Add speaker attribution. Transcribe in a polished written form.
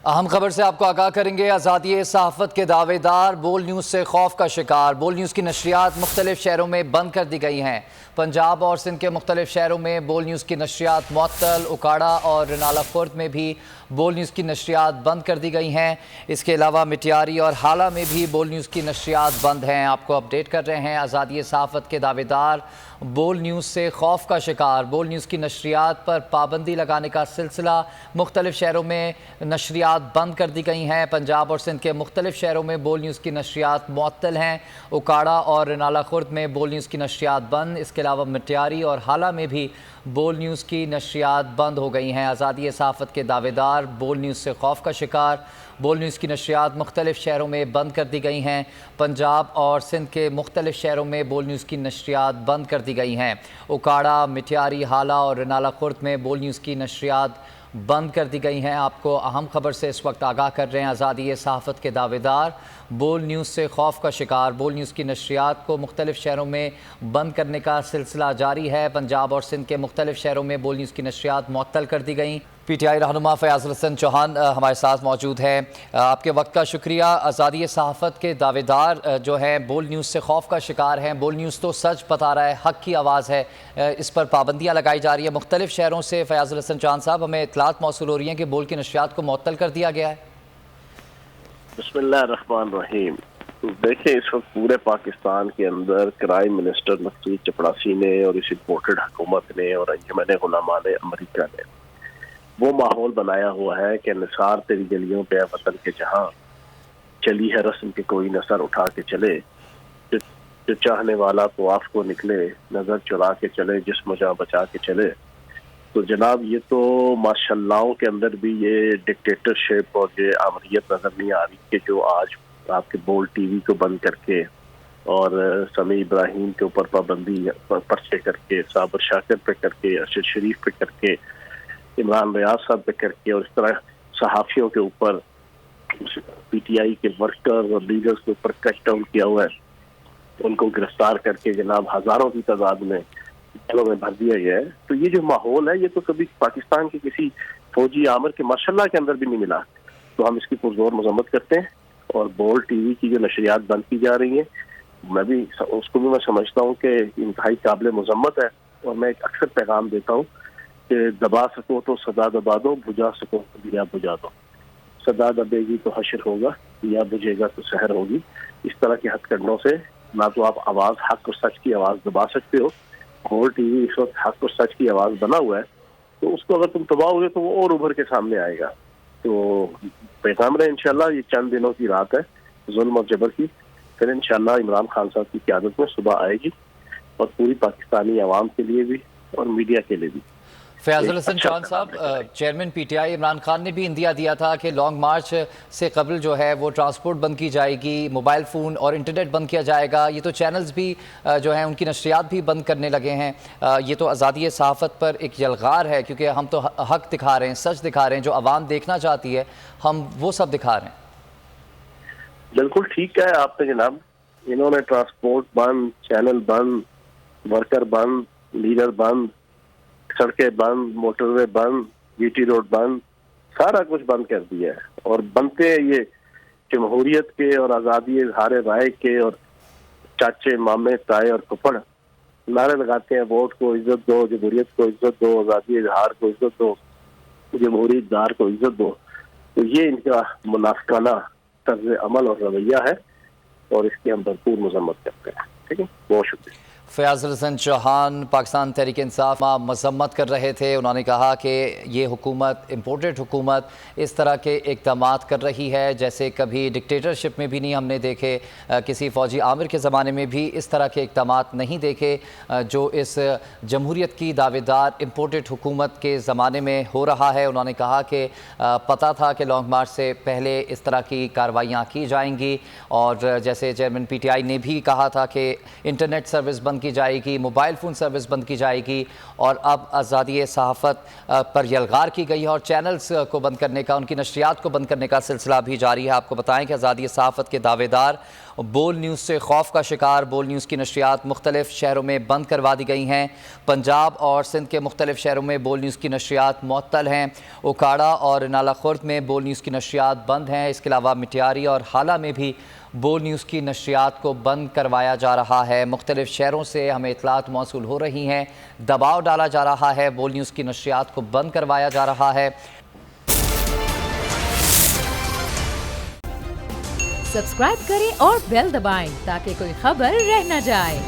Speaker 1: اہم خبر سے آپ کو آگاہ کریں گے۔ آزادی صحافت کے دعوے دار بول نیوز سے خوف کا شکار۔ بول نیوز کی نشریات مختلف شہروں میں بند کر دی گئی ہیں۔ پنجاب اور سندھ کے مختلف شہروں میں بول نیوز کی نشریات معطل، اکاڑا اور رنالہ خورد میں بھی بول نیوز کی نشریات بند کر دی گئی ہیں۔ اس کے علاوہ مٹیاری اور حالہ میں بھی بول نیوز کی نشریات بند ہیں۔ آپ کو اپڈیٹ کر رہے ہیں۔ آزادی صحافت کے دعوے دار بول نیوز سے خوف کا شکار۔ بول نیوز کی نشریات پر پابندی لگانے کا سلسلہ، مختلف شہروں میں نشریات بند کر دی گئی ہیں۔ پنجاب اور سندھ کے مختلف شہروں میں بول نیوز کی نشریات معطل ہیں۔ اکاڑا اور رنالہ خورد میں بول نیوز کی نشریات بند۔ اس کے علاوہ مٹیاری اور حالہ میں بھی بول نیوز کی نشریات بند ہو گئی ہیں۔ آزادی صحافت کے دعوے دار بول نیوز سے خوف کا شکار۔ بول نیوز کی نشریات مختلف شہروں میں بند کر دی گئی ہیں۔ پنجاب اور سندھ کے مختلف شہروں میں بول نیوز کی نشریات بند کر دی گئی ہیں۔ اکاڑا، مٹیاری، حالہ اور رنالہ خورد میں بول نیوز کی نشریات بند کر دی گئی ہیں۔ آپ کو اہم خبر سے اس وقت آگاہ کر رہے ہیں۔ آزادی صحافت کے دعوے دار بول نیوز سے خوف کا شکار۔ بول نیوز کی نشریات کو مختلف شہروں میں بند کرنے کا سلسلہ جاری ہے۔ پنجاب اور سندھ کے مختلف شہروں میں بول نیوز کی نشریات معطل کر دی گئیں۔ پی ٹی آئی رہنما فیاض الحسن چوہان ہمارے ساتھ موجود ہیں۔ آپ کے وقت کا شکریہ۔ آزادی صحافت کے دعوے دار جو ہیں بول نیوز سے خوف کا شکار ہیں۔ بول نیوز تو سچ بتا رہا ہے، حق کی آواز ہے، اس پر پابندیاں لگائی جا رہی ہیں۔ مختلف شہروں سے فیاض الحسن چوہان صاحب ہمیں اطلاعات موصول ہو رہی ہیں کہ بول کی نشریات کو معطل کر دیا گیا ہے۔
Speaker 2: بسم اللہ الرحمن الرحیم۔ دیکھیں، اس وقت پورے پاکستان کے اندر کرائم منسٹر مسعود چپڑاسی نے اور اس امپورٹڈ حکومت نے اور انجمن علماء امریکہ نے وہ ماحول بنایا ہوا ہے کہ نثار تیری گلیوں پہ وطن کے جہاں، چلی ہے رسم کے کوئی نثر اٹھا کے چلے، جو چاہنے والا طواف کو نکلے، نظر چرا کے چلے، جسم جاں بچا کے چلے۔ تو جناب یہ تو ماشاء اللہ کے اندر بھی یہ ڈکٹیٹرشپ اور یہ آمریت نظر نہیں آ رہی کہ جو آج آپ کے بول ٹی وی کو بند کر کے اور سمیع ابراہیم کے اوپر پابندی پرچے کر کے، صابر شاکر پہ کر کے، ارشد شریف پہ کر کے، عمران ریاض صاحب پہ کر کے، اور اس طرح صحافیوں کے اوپر، پی ٹی آئی کے ورکر اور لیڈرز کے اوپر کٹ ڈاؤن کیا ہوا ہے، ان کو گرفتار کر کے جناب ہزاروں کی تعداد میں جیلوں میں بھر دیا گیا ہے۔ تو یہ جو ماحول ہے یہ تو کبھی پاکستان کے کسی فوجی آمر کے ماشاء اللہ کے اندر بھی نہیں ملا۔ تو ہم اس کی پرزور مذمت کرتے ہیں، اور بول ٹی وی کی جو نشریات بند کی جا رہی ہیں، اس کو بھی میں سمجھتا ہوں کہ انتہائی قابل مذمت ہے، اور میں ایک اکثر پیغام دیتا ہوں کہ دبا سکو تو صدا دبا دو، بجھا سکو تو دیا بجھا دو۔ صدا دبے گی تو حشر ہوگا، دیا بجھے گا تو سحر ہوگی۔ اس طرح کے ہتھ کنڈوں سے نہ تو آپ آواز، حق اور سچ کی آواز دبا سکتے ہو۔ بول ٹی وی اس وقت حق اور سچ کی آواز بنا ہوا ہے، تو اس کو اگر تم دباؤ گے تو وہ اور ابھر کے سامنے آئے گا۔ تو پیغام رہے انشاءاللہ یہ چند دنوں کی رات ہے ظلم اور جبر کی، پھر انشاءاللہ عمران خان صاحب کی قیادت میں صبح آئے گی، اور پوری پاکستانی عوام کے لیے بھی اور میڈیا کے لیے بھی۔
Speaker 1: فیاض الحسن چوہان صاحب، chairman P T I Imran Khan نے بھی اندیا دیا تھا کہ لانگ مارچ سے قبل جو ہے وہ ٹرانسپورٹ بند کی جائے گی، موبائل فون اور انٹرنیٹ بند کیا جائے گا۔ یہ تو چینلز بھی جو ہیں ان کی نشریات بھی بند کرنے لگے ہیں۔ یہ تو آزادی صحافت پر ایک یلغار ہے، کیونکہ ہم تو حق دکھا رہے ہیں، سچ دکھا رہے ہیں، جو عوام دیکھنا چاہتی ہے ہم وہ سب دکھا رہے ہیں۔
Speaker 2: بالکل ٹھیک ہے آپ نے جناب، انہوں نے ٹرانسپورٹ بند، چینل بند، ورکر بند، لیڈر بند، سڑکیں بند، موٹر وے بند، جی ٹی روڈ بند، سارا کچھ بند کر دیا ہے۔ اور بنتے یہ جمہوریت کے اور آزادی اظہار رائے کے اور چاچے مامے تائے اور پھپھڑ نعرے لگاتے ہیں، ووٹ کو عزت دو، جمہوریت کو عزت دو، آزادی اظہار کو عزت دو، جمہوریت دار کو عزت دو۔ تو یہ ان کا منافقانہ طرز عمل اور رویہ ہے، اور اس کی ہم بھرپور مذمت کرتے ہیں۔ ٹھیک ہے، بہت شکریہ۔
Speaker 1: فیاض الحسن چوہان پاکستان تحریک انصاف مذمت کر رہے تھے۔ انہوں نے کہا کہ یہ حکومت، امپورٹڈ حکومت، اس طرح کے اقدامات کر رہی ہے جیسے کبھی ڈکٹیٹرشپ میں بھی نہیں ہم نے دیکھے، کسی فوجی آمر کے زمانے میں بھی اس طرح کے اقدامات نہیں دیکھے جو اس جمہوریت کی دعوے دار امپورٹڈ حکومت کے زمانے میں ہو رہا ہے۔ انہوں نے کہا کہ پتہ تھا کہ لانگ مارچ سے پہلے اس طرح کی کارروائیاں کی جائیں گی، اور جیسے چیئرمین پی ٹی آئی نے بھی کہا تھا کہ انٹرنیٹ سروس بند کی جائے گی، موبائل فون سروس بند کی جائے گی، اور اب آزادی صحافت پر یلغار کی گئی ہے، اور چینلز کو بند کرنے کا، ان کی نشریات کو بند کرنے کا سلسلہ بھی جاری ہے۔ آپ کو بتائیں کہ آزادی صحافت کے دعوے دار بول نیوز سے خوف کا شکار بول نیوز کی نشریات مختلف شہروں میں بند کروا دی گئی ہیں۔ پنجاب اور سندھ کے مختلف شہروں میں بول نیوز کی نشریات معطل ہیں۔ اوکاڑا اور نالا خورد میں بول نیوز کی نشریات بند ہیں۔ اس کے علاوہ مٹیاری اور حالہ میں بھی بول نیوز کی نشریات کو بند کروایا جا رہا ہے۔ مختلف شہروں سے ہمیں اطلاعات موصول ہو رہی ہیں، دباؤ ڈالا جا رہا ہے، بول نیوز کی نشریات کو بند کروایا جا رہا ہے۔
Speaker 3: سبسکرائب کریں اور بیل دبائیں تاکہ کوئی خبر رہ نہ جائے۔